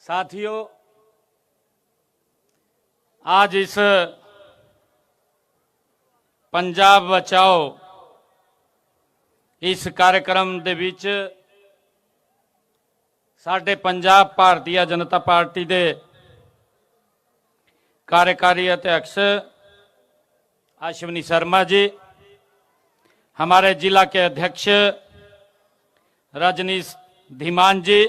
साथियों, आज इस पंजाब बचाओ इस कार्यक्रम ਦੇ ਵਿੱਚ ਸਾਡੇ ਪੰਜਾਬ ਭਾਰਤੀ ਜਨਤਾ ਪਾਰਟੀ ਦੇ कार्यकारी अध्यक्ष अश्विनी शर्मा जी, हमारे जिला के अध्यक्ष रजनीश धीमान जी।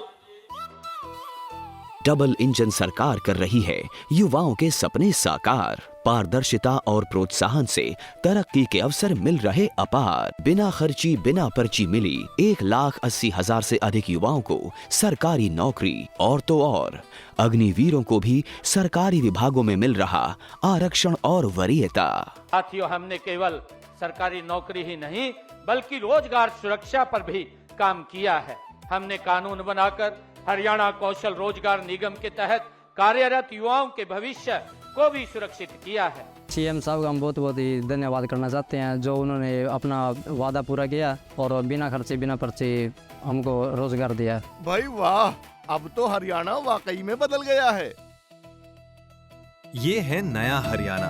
डबल इंजन सरकार कर रही है युवाओं के सपने साकार। पारदर्शिता और प्रोत्साहन से तरक्की के अवसर मिल रहे अपार। बिना खर्ची बिना पर्ची मिली 1,80,000 से अधिक युवाओं को सरकारी नौकरी। और तो और अग्निवीरों को भी सरकारी विभागों में मिल रहा आरक्षण और वरीयता। साथियों, हमने केवल सरकारी नौकरी ही नहीं बल्कि रोजगार सुरक्षा पर भी काम किया है। हमने कानून बनाकर हरियाणा कौशल रोजगार निगम के तहत कार्यरत युवाओं के भविष्य को भी सुरक्षित किया है। सीएम साहब का हम बहुत बहुत ही धन्यवाद करना चाहते हैं, जो उन्होंने अपना वादा पूरा किया और बिना खर्चे बिना पर्चे हमको रोजगार दिया। भाई वाह, अब तो हरियाणा वाकई में बदल गया है। ये है नया हरियाणा।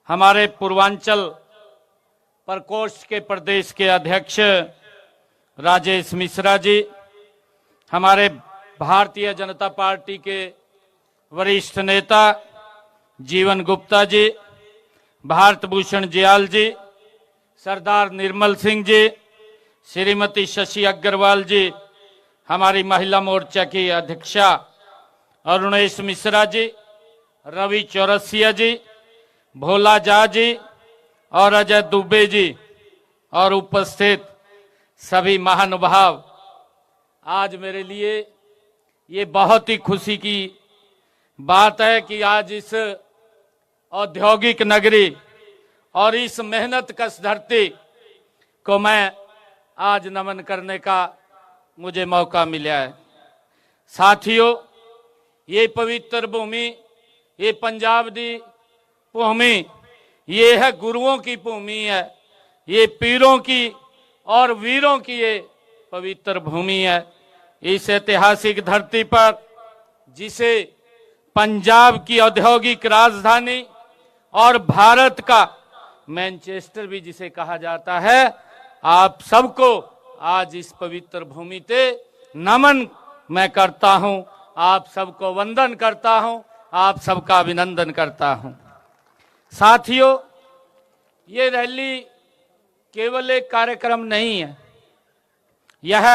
हमारे पूर्वांचल प्रकोष्ठ के प्रदेश के अध्यक्ष राजेश मिश्रा जी, हमारे भारतीय जनता पार्टी के वरिष्ठ नेता जीवन गुप्ता जी, भारत भूषण जियाल जी, सरदार निर्मल सिंह जी, श्रीमती शशि अग्रवाल जी, हमारी महिला मोर्चा की अध्यक्षा अरुणेश मिश्रा जी, रवि चौरसिया जी, भोला झा जी और अजय दुबे जी और उपस्थित सभी महानुभाव। आज मेरे लिए ये बहुत ही खुशी की बात है कि आज इस औद्योगिक नगरी और इस मेहनत कश धरती को मैं आज नमन करने का मुझे मौका मिला है। साथियों, ये पवित्र भूमि, ये पंजाब दी भूमि, ये है गुरुओं की भूमि है, ये पीरों की और वीरों की ये पवित्र भूमि है। इस ऐतिहासिक धरती पर, जिसे पंजाब की औद्योगिक राजधानी और भारत का मैनचेस्टर भी जिसे कहा जाता है, आप सबको आज इस पवित्र भूमि पे नमन मैं करता हूं, आप सबको वंदन करता हूं, आप सबका अभिनंदन करता हूं। साथियों, ये रैली केवल एक कार्यक्रम नहीं है, यह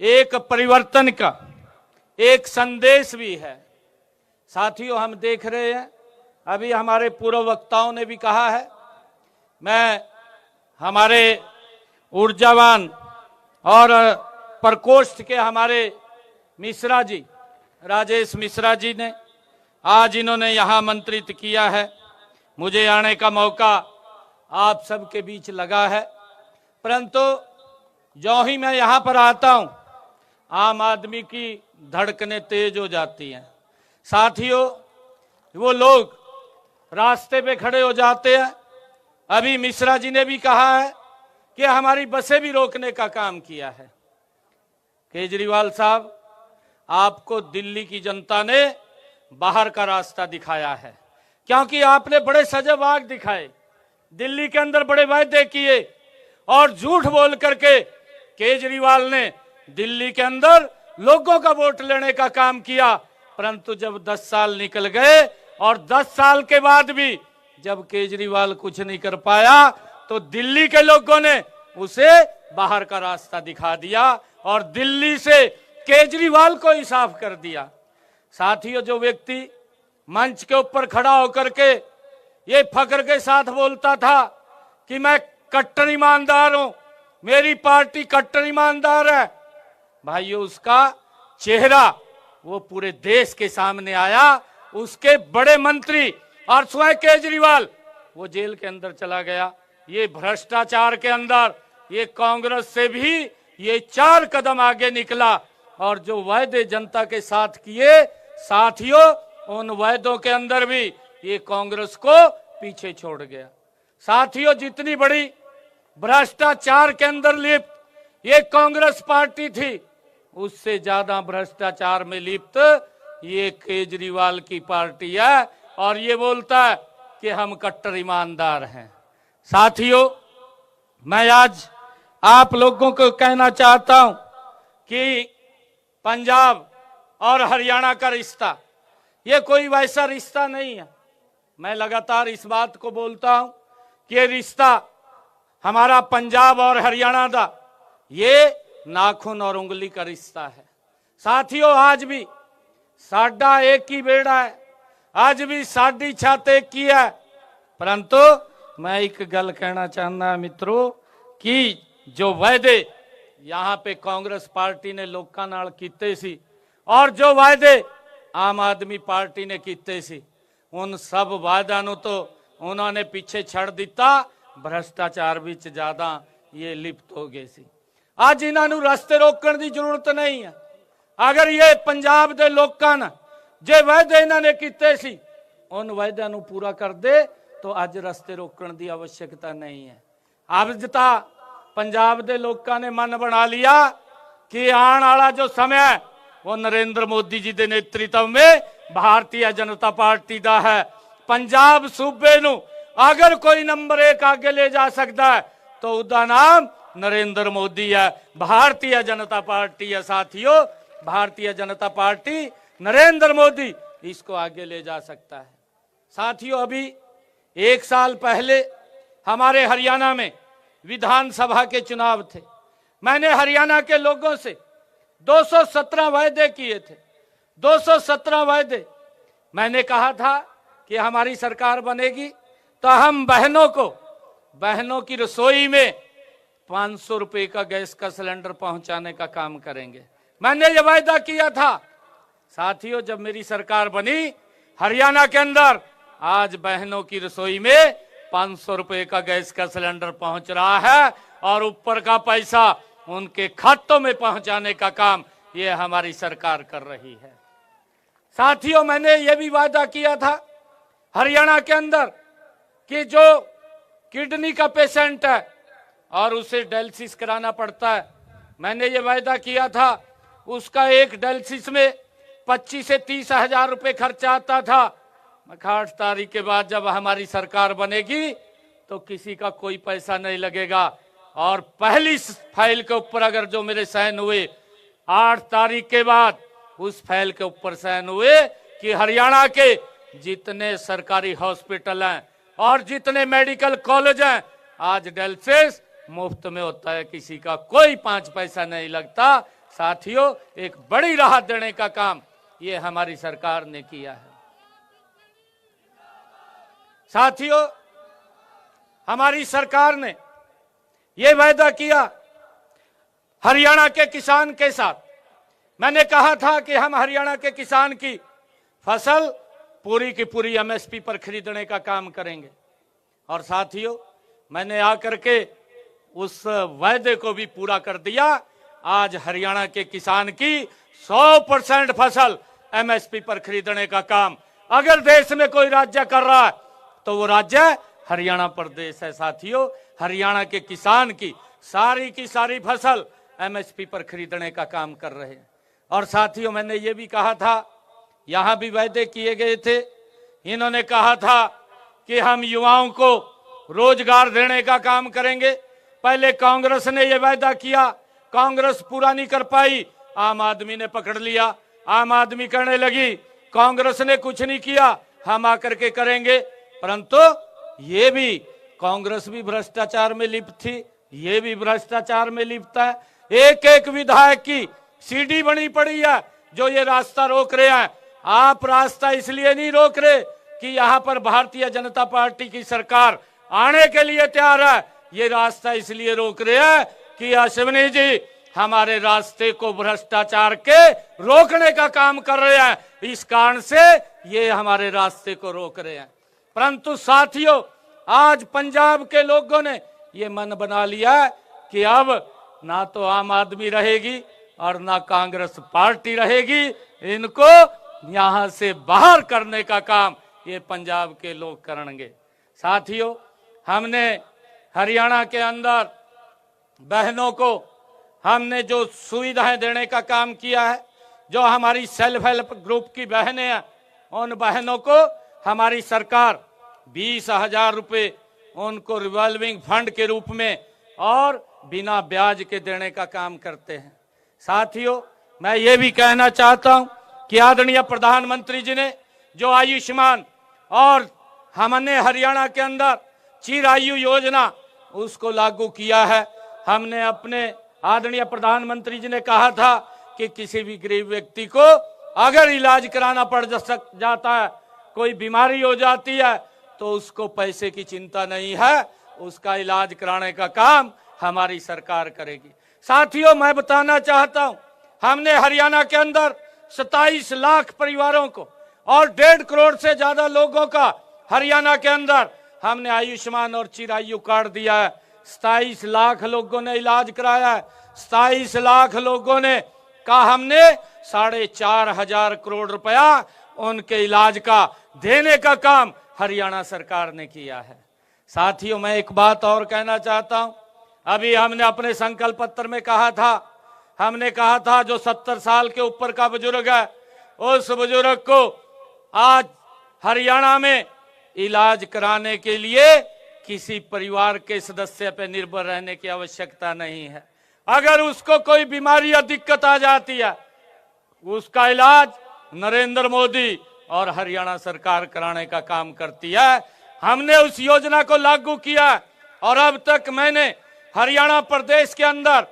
एक परिवर्तन का एक संदेश भी है। साथियों, हम देख रहे हैं, अभी हमारे पूर्व वक्ताओं ने भी कहा है, मैं हमारे ऊर्जावान और प्रकोष्ठ के हमारे मिश्रा जी, राजेश मिश्रा जी ने आज इन्होंने यहाँ आमंत्रित किया है। मुझे आने का मौका आप सबके बीच लगा है, परंतु जो ही मैं यहाँ पर आता हूँ, आम आदमी की धड़कनें तेज हो जाती हैं। साथियों, वो लोग रास्ते पे खड़े हो जाते हैं। अभी मिश्रा जी ने भी कहा है कि हमारी बसें भी रोकने का काम किया है। केजरीवाल साहब, आपको दिल्ली की जनता ने बाहर का रास्ता दिखाया है, क्योंकि आपने बड़े सजावाग दिखाए, दिल्ली के अंदर बड़े वायदे किए और झूठ बोल करके केजरीवाल ने दिल्ली के अंदर लोगों का वोट लेने का काम किया। परंतु जब 10 साल निकल गए और 10 साल के बाद भी जब केजरीवाल कुछ नहीं कर पाया, तो दिल्ली के लोगों ने उसे बाहर का रास्ता दिखा दिया और दिल्ली से केजरीवाल को ही साफ कर दिया। साथियों, जो व्यक्ति मंच के ऊपर खड़ा होकर के ये फख्र के साथ बोलता था कि मैं कट्टर ईमानदार हूं, मेरी पार्टी कट्टर ईमानदार है, भाइयों, उसका चेहरा वो पूरे देश के सामने आया। उसके बड़े मंत्री और स्वयं केजरीवाल वो जेल के अंदर चला गया। ये भ्रष्टाचार के अंदर ये कांग्रेस से भी ये 4 कदम आगे निकला और जो वायदे जनता के साथ किए, साथियों, उन वायदों के अंदर भी ये कांग्रेस को पीछे छोड़ गया। साथियों, जितनी बड़ी भ्रष्टाचार के अंदर लिप्त ये कांग्रेस पार्टी थी, उससे ज्यादा भ्रष्टाचार में लिप्त ये केजरीवाल की पार्टी है और ये बोलता है कि हम कट्टर ईमानदार हैं। साथियों, मैं आज आप लोगों को कहना चाहता हूं कि पंजाब और हरियाणा का रिश्ता ये कोई वैसा रिश्ता नहीं है। मैं लगातार इस बात को बोलता हूं कि ये रिश्ता हमारा पंजाब और हरियाणा का ये नाखून और उंगली का रिश्ता है। साथियों, आज भी साडा एक ही बेड़ा है, आज भी साडी छत एक ही है। परंतु मैं एक गल कहना चाहना मित्रों कि जो वायदे यहाँ पे कांग्रेस पार्टी ने लोगों नाल कीते सी और जो वायदे आम आदमी पार्टी ने कीते सी, उन सब वायदा नूं तो उन्होंने पीछे छड़ दिता। भ्रष्टाचार विच ज्यादा ये लिप्त हो गए सी। आज इन्हों रस्ते रोकने की जरूरत नहीं है। अगर ये पंजाब के लोगों ने जे वायदे इन्होंने कीते सी उन वायदों नूं पूरा कर दे तो अज रस्ते रोकने की आवश्यकता नहीं है। अब तो पंजाब के लोगों ने मन बना लिया कि आने वाला जो समय है वो नरेंद्र मोदी जी के नेतृत्व में भारतीय जनता पार्टी का है। पंजाब सूबे नूं अगर कोई नंबर 1 आगे ले जा सकता है तो उसका नाम नरेंद्र मोदी है, भारतीय जनता पार्टी है। साथियों, भारतीय जनता पार्टी नरेंद्र मोदी इसको आगे ले जा सकता है। साथियों, अभी 1 साल पहले हमारे हरियाणा में विधानसभा के चुनाव थे। मैंने हरियाणा के लोगों से 217 वायदे किए थे। 217 वायदे। मैंने कहा था कि हमारी सरकार बनेगी तो हम बहनों की रसोई में 500 रुपए का गैस का सिलेंडर पहुंचाने का काम करेंगे। मैंने ये वायदा किया था। साथियों, जब मेरी सरकार बनी हरियाणा के अंदर आज बहनों की रसोई में 500 रुपए का गैस का सिलेंडर पहुंच रहा है और ऊपर का पैसा उनके खातों में पहुंचाने का काम ये हमारी सरकार कर रही है। साथियों, मैंने ये भी वादा किया था हरियाणा के अंदर कि जो किडनी का पेशेंट है और उसे डायलिसिस कराना पड़ता है, मैंने ये वायदा किया था उसका एक डायलिसिस में 25 से 30 हजार रुपए खर्चा आता था। 8 तारीख के बाद जब हमारी सरकार बनेगी तो किसी का कोई पैसा नहीं लगेगा। और पहली फाइल के ऊपर अगर जो मेरे साइन हुए 8 तारीख के बाद उस फाइल के ऊपर साइन हुए कि हरियाणा के जितने सरकारी हॉस्पिटल हैं और जितने मेडिकल कॉलेज हैं आज डायलिसिस मुफ्त में होता है, किसी का कोई 5 पैसा नहीं लगता। साथियों, एक बड़ी राहत देने का काम ये हमारी सरकार ने किया है। साथियों, हमारी सरकार ने ये वायदा किया हरियाणा के किसान के साथ। मैंने कहा था कि हम हरियाणा के किसान की फसल पूरी की पूरी एमएसपी पर खरीदने का काम करेंगे। और साथियों, मैंने आकर के उस वायदे को भी पूरा कर दिया। आज हरियाणा के किसान की 100% फसल एमएसपी पर खरीदने का काम अगर देश में कोई राज्य कर रहा है तो वो राज्य हरियाणा प्रदेश है। साथियों, हरियाणा के किसान की सारी फसल एमएसपी पर खरीदने का काम कर रहे हैं। और साथियों, मैंने ये भी कहा था, यहां भी वायदे किए गए थे। इन्होंने कहा था कि हम युवाओं को रोजगार देने का काम करेंगे। पहले कांग्रेस ने यह वायदा किया, कांग्रेस पूरा नहीं कर पाई, आम आदमी ने पकड़ लिया। आम आदमी करने लगी, कांग्रेस ने कुछ नहीं किया, हम आकर के करेंगे। परंतु ये भी कांग्रेस भी भ्रष्टाचार में लिप्त थी, ये भी भ्रष्टाचार में लिप्त है। एक एक विधायक की सीडी बनी पड़ी है जो ये रास्ता रोक रहे हैं। आप रास्ता इसलिए नहीं रोक रहे कि यहाँ पर भारतीय जनता पार्टी की सरकार आने के लिए तैयार है, ये रास्ता इसलिए रोक रहे हैं कि अश्विनी जी हमारे रास्ते को भ्रष्टाचार के रोकने का काम कर रहे हैं, इस कारण से ये हमारे रास्ते को रोक रहे हैं। परंतु साथियों, आज पंजाब के लोगों ने ये मन बना लिया कि अब ना तो आम आदमी रहेगी और ना कांग्रेस पार्टी रहेगी, इनको यहां से बाहर करने का काम ये पंजाब के लोग करेंगे। साथियों, हमने हरियाणा के अंदर बहनों को हमने जो सुविधाएं देने का काम किया है, जो हमारी सेल्फ हेल्प ग्रुप की बहनें हैं, उन बहनों को हमारी सरकार 20,000 रुपये उनको रिवॉल्विंग फंड के रूप में और बिना ब्याज के देने का काम करते हैं। साथियों, मैं ये भी कहना चाहता हूं कि आदरणीय प्रधानमंत्री जी ने जो आयुष्मान और हमने हरियाणा के अंदर चिरायु योजना उसको लागू किया है। हमने अपने आदरणीय प्रधानमंत्री जी ने कहा था कि किसी भी गरीब व्यक्ति को अगर इलाज कराना पड़ जाता है, कोई बीमारी हो जाती है, तो उसको पैसे की चिंता नहीं है, उसका इलाज कराने का काम हमारी सरकार करेगी। साथियों, मैं बताना चाहता हूं, हमने हरियाणा के अंदर 27 लाख परिवारों को और 1.5 करोड़ से ज्यादा लोगों का हरियाणा के अंदर हमने आयुष्मान और चिरायु कार्ड दिया है। 27 लाख लोगों ने इलाज कराया है। 27 लाख लोगों ने का हमने 4,500 करोड़ रुपया उनके इलाज का देने का काम हरियाणा सरकार ने किया है। साथियों, मैं एक बात और कहना चाहता हूं। अभी हमने अपने संकल्प पत्र में कहा था, हमने कहा था जो 70 साल के ऊपर का बुजुर्ग है, उस बुजुर्ग को आज हरियाणा में इलाज कराने के लिए किसी परिवार के सदस्य पर निर्भर रहने की आवश्यकता नहीं है। अगर उसको कोई बीमारी या दिक्कत आ जाती है, उसका इलाज नरेंद्र मोदी और हरियाणा सरकार कराने का काम करती है। हमने उस योजना को लागू किया और अब तक मैंने हरियाणा प्रदेश के अंदर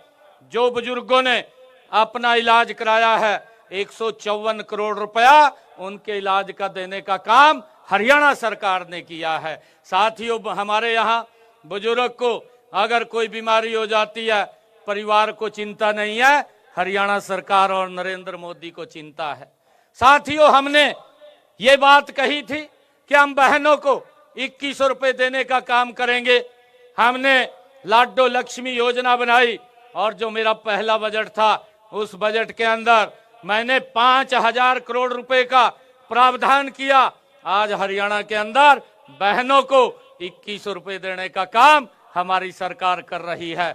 जो बुजुर्गों ने अपना इलाज कराया है, 154 करोड़ रुपया उनके इलाज का देने का काम हरियाणा सरकार ने किया है। साथियों, हमारे यहाँ बुजुर्ग को अगर कोई बीमारी हो जाती है, परिवार को चिंता नहीं है, हरियाणा सरकार और नरेंद्र मोदी को चिंता है। साथियों, हमने ये बात कही थी कि हम बहनों को 2100 रुपए देने का काम करेंगे। हमने लाडो लक्ष्मी योजना बनाई और जो मेरा पहला बजट था, उस बजट के अंदर मैंने 5,000 करोड़ रुपए का प्रावधान किया। आज हरियाणा के अंदर बहनों को 2100 रुपए देने का काम हमारी सरकार कर रही है।